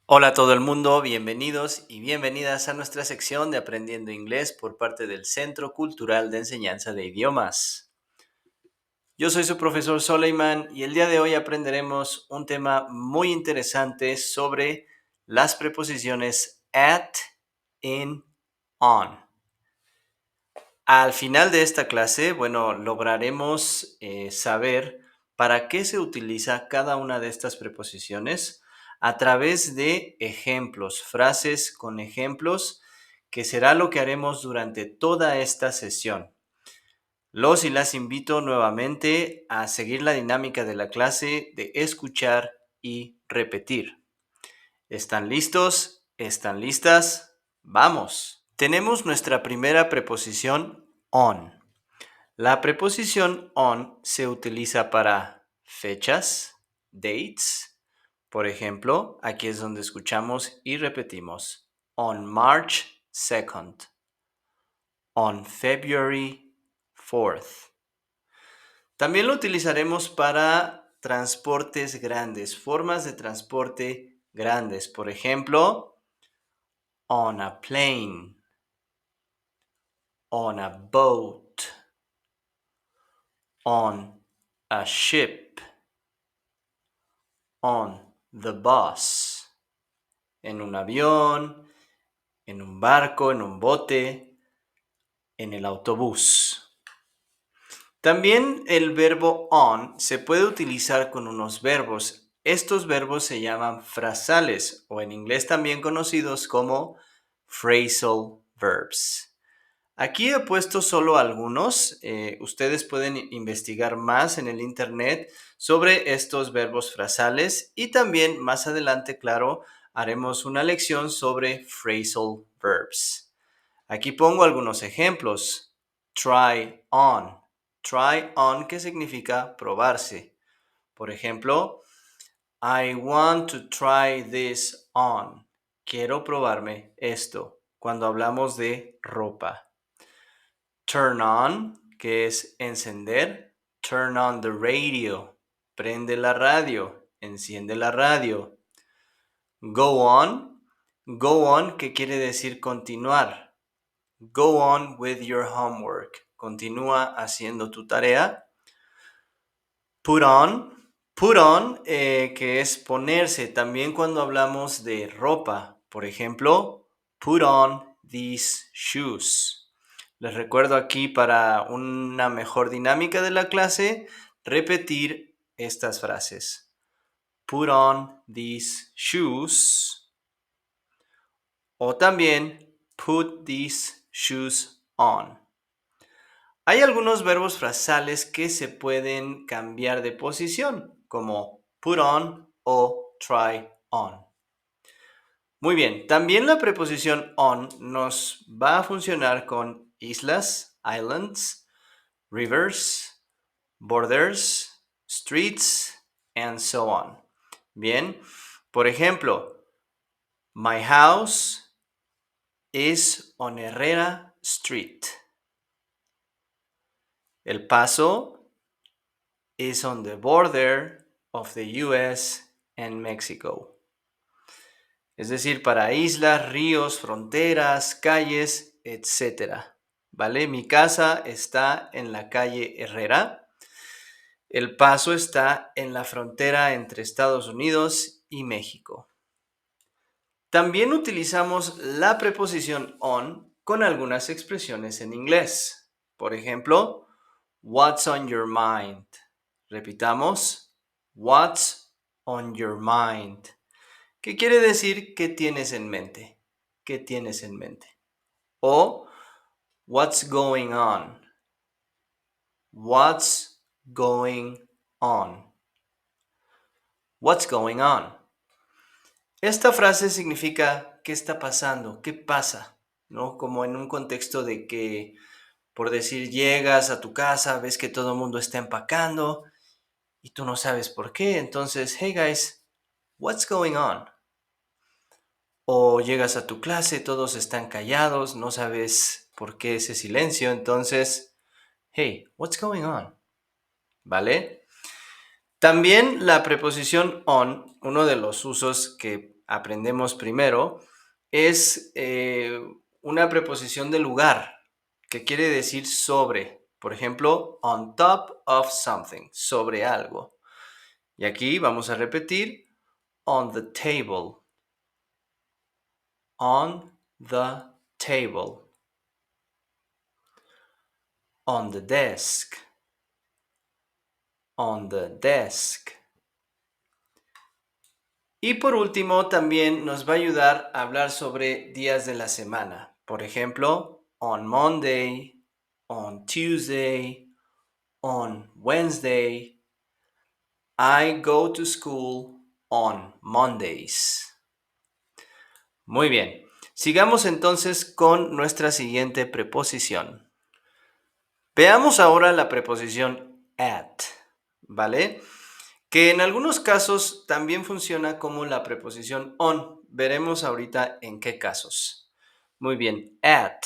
Hola a todo el mundo, bienvenidos y bienvenidas a nuestra sección de Aprendiendo Inglés por parte del Centro Cultural de Enseñanza de Idiomas. Yo soy su profesor Soleiman y el día de hoy aprenderemos un tema muy interesante sobre las preposiciones at, in, on. Al final de esta clase, lograremos saber para qué se utiliza cada una de estas preposiciones a través de ejemplos, frases con ejemplos, que será lo que haremos durante toda esta sesión. Los y las invito nuevamente a seguir la dinámica de la clase de escuchar y repetir. ¿Están listos? ¿Están listas? ¡Vamos! Tenemos nuestra primera preposición on. La preposición on se utiliza para fechas, dates. Por ejemplo, aquí es donde escuchamos y repetimos. On March 2nd. On February 4th. También lo utilizaremos para transportes grandes, formas de transporte grandes. Por ejemplo, on a plane. On a boat. On a ship. On the bus. En un avión, en un barco, en un bote, en el autobús. También el verbo on se puede utilizar con unos verbos. Estos verbos se llaman frasales o en inglés también conocidos como phrasal verbs. Aquí he puesto solo algunos. Ustedes pueden investigar más en el internet sobre estos verbos frasales y también más adelante, claro, haremos una lección sobre phrasal verbs. Aquí pongo algunos ejemplos. Try on. Try on, que significa probarse. Por ejemplo, I want to try this on. Quiero probarme esto cuando hablamos de ropa. Turn on, que es encender. Turn on the radio. Prende la radio. Enciende la radio. Go on. Go on, que quiere decir continuar. Go on with your homework. Continúa haciendo tu tarea. Put on. Put on, que es ponerse. También cuando hablamos de ropa. Por ejemplo, put on these shoes. Les recuerdo aquí para una mejor dinámica de la clase, repetir estas frases. Put on these shoes. O también, put these shoes on. Hay algunos verbos frasales que se pueden cambiar de posición, como put on o try on. Muy bien, también la preposición on nos va a funcionar con islas, islands, rivers, borders, streets, and so on. Bien, por ejemplo, my house is on Herrera Street. El Paso is on the border of the US and Mexico. Es decir, para islas, ríos, fronteras, calles, etc. ¿Vale? Mi casa está en la calle Herrera. El Paso está en la frontera entre Estados Unidos y México. También utilizamos la preposición on con algunas expresiones en inglés. Por ejemplo, what's on your mind? Repitamos, what's on your mind? ¿Qué quiere decir qué tienes en mente? ¿Qué tienes en mente? O what's going on? What's going on? What's going on? Esta frase significa ¿qué está pasando? ¿Qué pasa? ¿No? Como en un contexto de que, por decir, llegas a tu casa, ves que todo el mundo está empacando y tú no sabes por qué. Entonces, hey guys, what's going on? O llegas a tu clase, todos están callados, no sabes por qué ese silencio. Entonces, Hey, what's going on? ¿Vale? También la preposición on, uno de los usos que aprendemos primero, es una preposición de lugar, que quiere decir sobre. Por ejemplo, on top of something, sobre algo. Y aquí vamos a repetir, on the table. On the table. On the desk. On the desk. Y por último, también nos va a ayudar a hablar sobre días de la semana. Por ejemplo, on Monday, on Tuesday, on Wednesday. I go to school on Mondays. Muy bien. Sigamos entonces con nuestra siguiente preposición. Veamos ahora la preposición at, ¿vale? Que en algunos casos también funciona como la preposición on. Veremos ahorita en qué casos. Muy bien, at.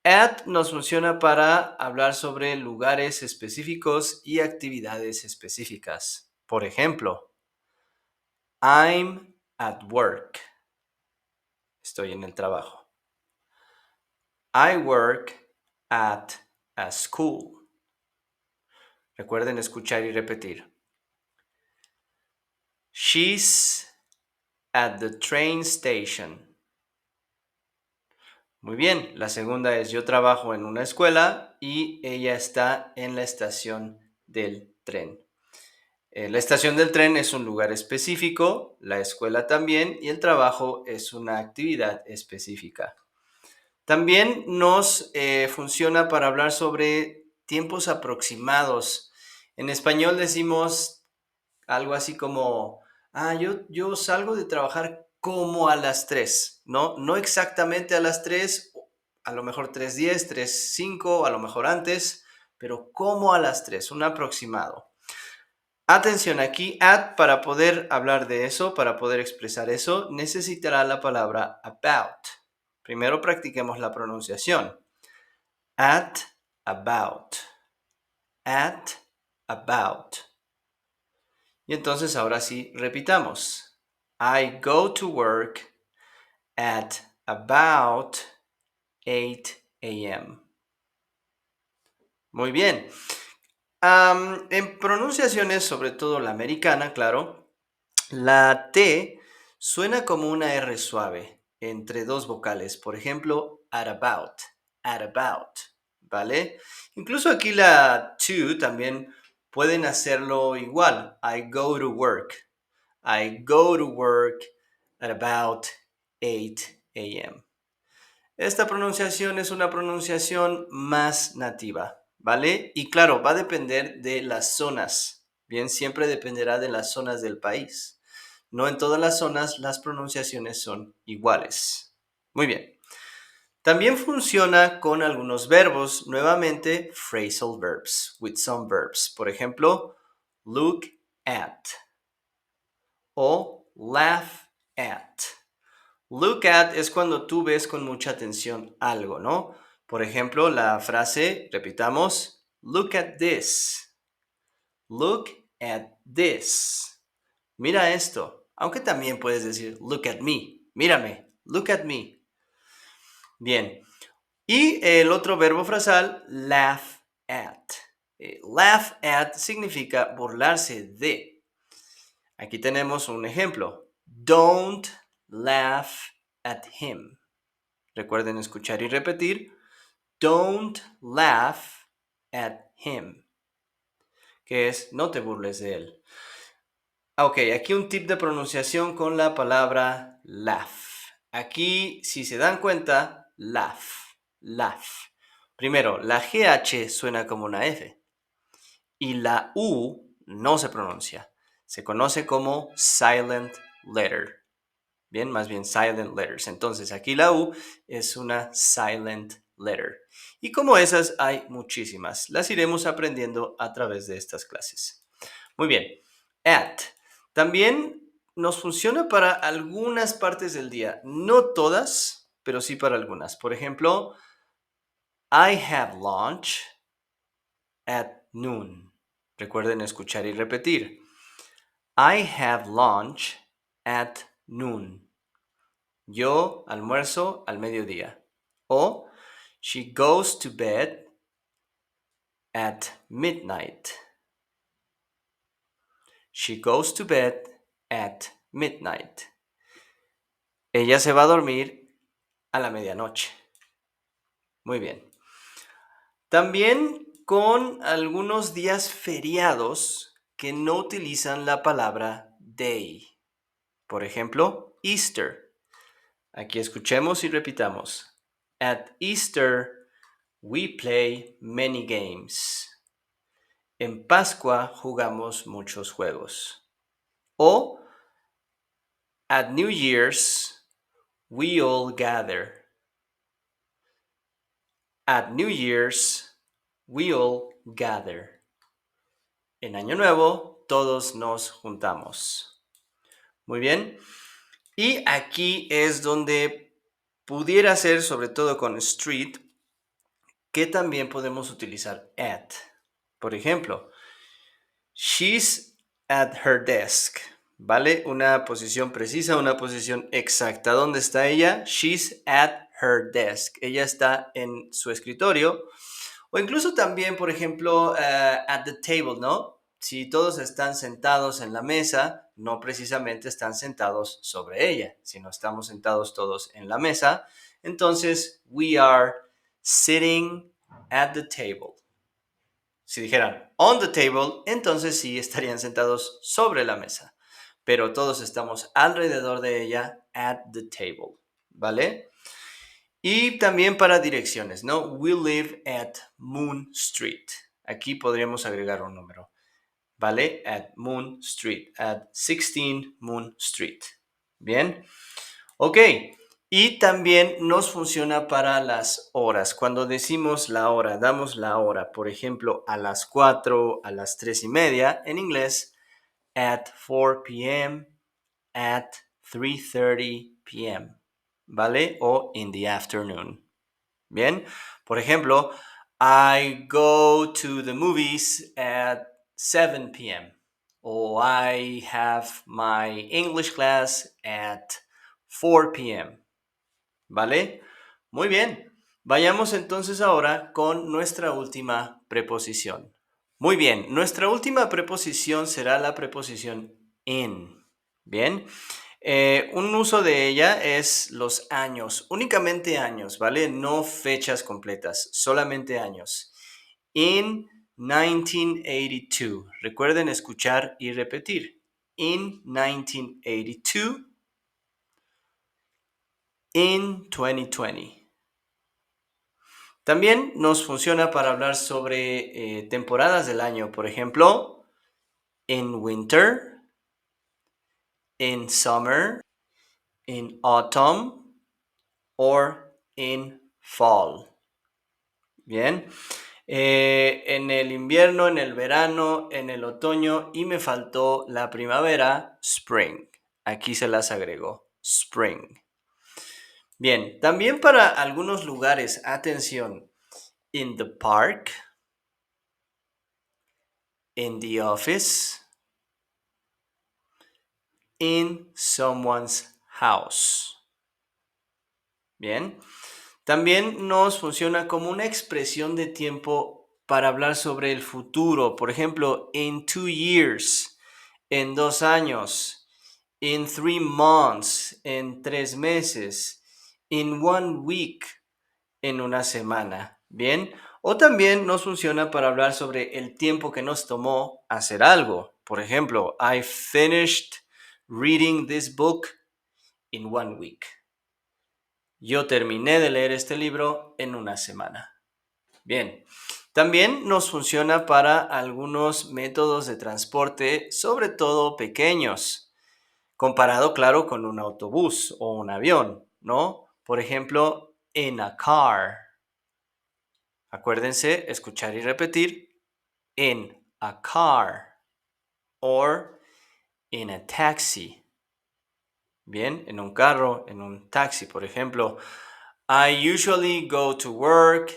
At nos funciona para hablar sobre lugares específicos y actividades específicas. Por ejemplo, I'm at work. Estoy en el trabajo. I work at a school. Recuerden escuchar y repetir. She's at the train station. Muy bien, la segunda es yo trabajo en una escuela y ella está en la estación del tren. La estación del tren es un lugar específico, la escuela también y el trabajo es una actividad específica. También nos funciona para hablar sobre tiempos aproximados. En español decimos algo así como, yo salgo de trabajar como a las 3, ¿no? No exactamente a las 3, a lo mejor 3:10, 3:05, a lo mejor antes, pero como a las 3, un aproximado. Atención aquí, para poder hablar de eso, para poder expresar eso, necesitará la palabra about. Primero practiquemos la pronunciación. At about. At about. Y entonces ahora sí, repitamos. I go to work at about 8 a.m. Muy bien. En pronunciaciones, sobre todo la americana, claro, la T suena como una R suave entre dos vocales. Por ejemplo, at about, ¿vale? Incluso aquí la to también pueden hacerlo igual. I go to work. I go to work at about 8 a.m. Esta pronunciación es una pronunciación más nativa, ¿vale? Y claro, va a depender de las zonas. Bien, siempre dependerá de las zonas del país. No en todas las zonas las pronunciaciones son iguales. Muy bien. También funciona con algunos verbos, nuevamente phrasal verbs, with some verbs. Por ejemplo, look at o laugh at. Look at es cuando tú ves con mucha atención algo, ¿no? Por ejemplo, la frase, repitamos, look at this. Look at this. Mira esto. Aunque también puedes decir, look at me. Mírame. Look at me. Bien. Y el otro verbo frasal, laugh at. Laugh at significa burlarse de. Aquí tenemos un ejemplo. Don't laugh at him. Recuerden escuchar y repetir. Don't laugh at him. Que es, no te burles de él. Ok, aquí un tip de pronunciación con la palabra laugh. Aquí, si se dan cuenta, laugh. Primero, la GH suena como una F. Y la U no se pronuncia. Se conoce como silent letter. Bien, más bien silent letters. Entonces, aquí la U es una silent letter. Y como esas hay muchísimas. Las iremos aprendiendo a través de estas clases. Muy bien. At. También nos funciona para algunas partes del día. No todas, pero sí para algunas. Por ejemplo, I have lunch at noon. Recuerden escuchar y repetir. I have lunch at noon. Yo almuerzo al mediodía. O she goes to bed at midnight. She goes to bed at midnight. Ella se va a dormir a la medianoche. Muy bien. También con algunos días feriados que no utilizan la palabra day. Por ejemplo, Easter. Aquí escuchemos y repitamos. At Easter, we play many games. En Pascua jugamos muchos juegos. O at New Year's, we all gather. At New Year's, we all gather. En Año Nuevo, todos nos juntamos. Muy bien. Y aquí es donde pudiera ser, sobre todo con street, que también podemos utilizar at. Por ejemplo, she's at her desk. ¿Vale? Una posición precisa, una posición exacta. ¿Dónde está ella? She's at her desk. Ella está en su escritorio. O incluso también, por ejemplo, at the table, ¿no? Si todos están sentados en la mesa, no precisamente están sentados sobre ella, sino estamos sentados todos en la mesa. Entonces, we are sitting at the table. Si dijeran on the table, entonces sí estarían sentados sobre la mesa. Pero todos estamos alrededor de ella at the table, ¿vale? Y también para direcciones, ¿no? We live at Moon Street. Aquí podríamos agregar un número, ¿vale? At Moon Street, at 16 Moon Street. Bien. Ok. Y también nos funciona para las horas. Cuando decimos la hora, damos la hora, por ejemplo, a las 4, a las 3:30, en inglés, at 4 p.m., at 3:30 p.m., ¿vale? O in the afternoon. Bien, por ejemplo, I go to the movies at 7 p.m. O I have my English class at 4 p.m. ¿Vale? Muy bien. Vayamos entonces ahora con nuestra última preposición. Muy bien, nuestra última preposición será la preposición in. Bien, un uso de ella es los años, únicamente años, ¿vale? No fechas completas, solamente años. In 1982. Recuerden escuchar y repetir. In 1982. In 2020. También nos funciona para hablar sobre temporadas del año. Por ejemplo, in winter, in summer, in autumn, or in fall. Bien. En el invierno, en el verano, en el otoño y me faltó la primavera, spring. Aquí se las agrego, spring. Bien, también para algunos lugares, atención, in the park, in the office, in someone's house. Bien. También nos funciona como una expresión de tiempo para hablar sobre el futuro. Por ejemplo, in 2 years, en 2 años, in 3 months, en 3 meses, in 1 week, en una semana. Bien. O también nos funciona para hablar sobre el tiempo que nos tomó hacer algo. Por ejemplo, I finished reading this book in 1 week. Yo terminé de leer este libro en una semana. Bien. También nos funciona para algunos métodos de transporte, sobre todo pequeños, comparado, claro, con un autobús o un avión, ¿no? Por ejemplo, in a car. Acuérdense, escuchar y repetir. In a car. Or in a taxi. Bien, en un carro, en un taxi, por ejemplo. I usually go to work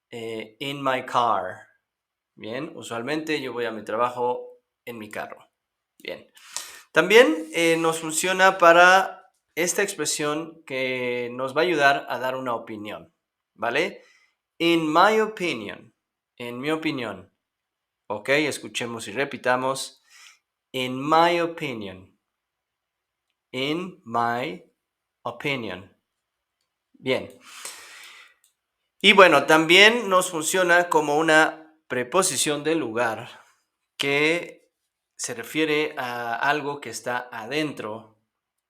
in my car. Bien, usualmente yo voy a mi trabajo en mi carro. Bien. También nos funciona para esta expresión que nos va a ayudar a dar una opinión, ¿vale? In my opinion, en mi opinión. Ok, escuchemos y repitamos. In my opinion. In my opinion. Bien. Y bueno, también nos funciona como una preposición de lugar que se refiere a algo que está adentro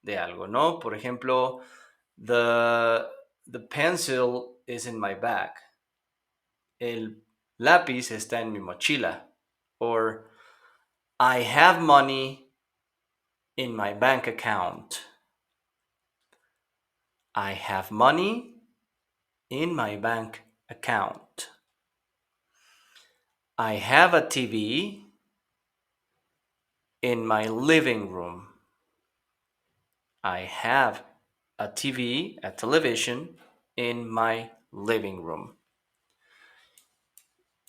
de algo, ¿no? Por ejemplo, the, the pencil is in my bag. El lápiz está en mi mochila. Or I have money in my bank account. I have money in my bank account. I have a TV in my living room. I have a TV, a television, in my living room.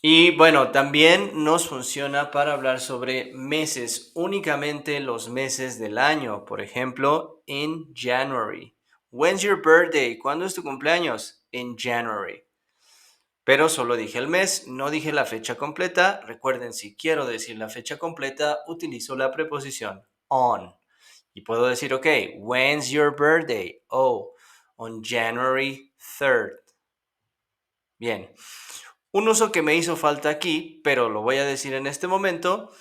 Y bueno, también nos funciona para hablar sobre meses, únicamente los meses del año. Por ejemplo, in January. When's your birthday? ¿Cuándo es tu cumpleaños? In January. Pero solo dije el mes, no dije la fecha completa. Recuerden, si quiero decir la fecha completa, utilizo la preposición on. Y puedo decir, ok, when's your birthday? Oh, on January 3rd. Bien. Un uso que me hizo falta aquí, pero lo voy a decir en este momento,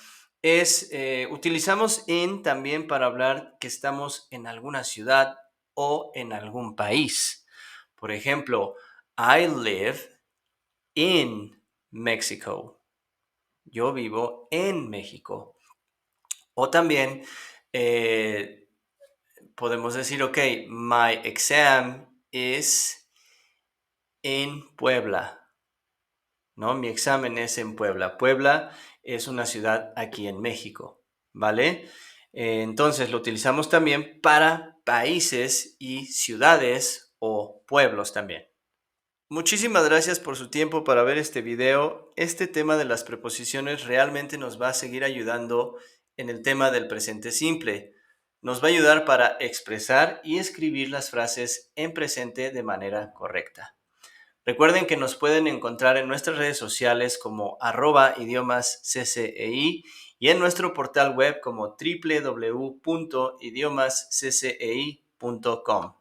es utilizamos in también para hablar que estamos en alguna ciudad o en algún país. Por ejemplo, I live in Mexico. Yo vivo en México. O también podemos decir, ok, my exam is in Puebla. ¿No? Mi examen es en Puebla. Puebla es una ciudad aquí en México, ¿vale? Entonces lo utilizamos también para países y ciudades o pueblos también. Muchísimas gracias por su tiempo para ver este video. Este tema de las preposiciones realmente nos va a seguir ayudando en el tema del presente simple. Nos va a ayudar para expresar y escribir las frases en presente de manera correcta. Recuerden que nos pueden encontrar en nuestras redes sociales como @idiomasccei y en nuestro portal web como www.idiomasccei.com.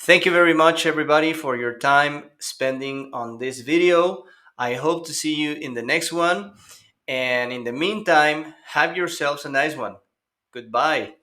Thank you very much, everybody, for your time spending on this video. I hope to see you in the next one. And in the meantime, have yourselves a nice one. Goodbye.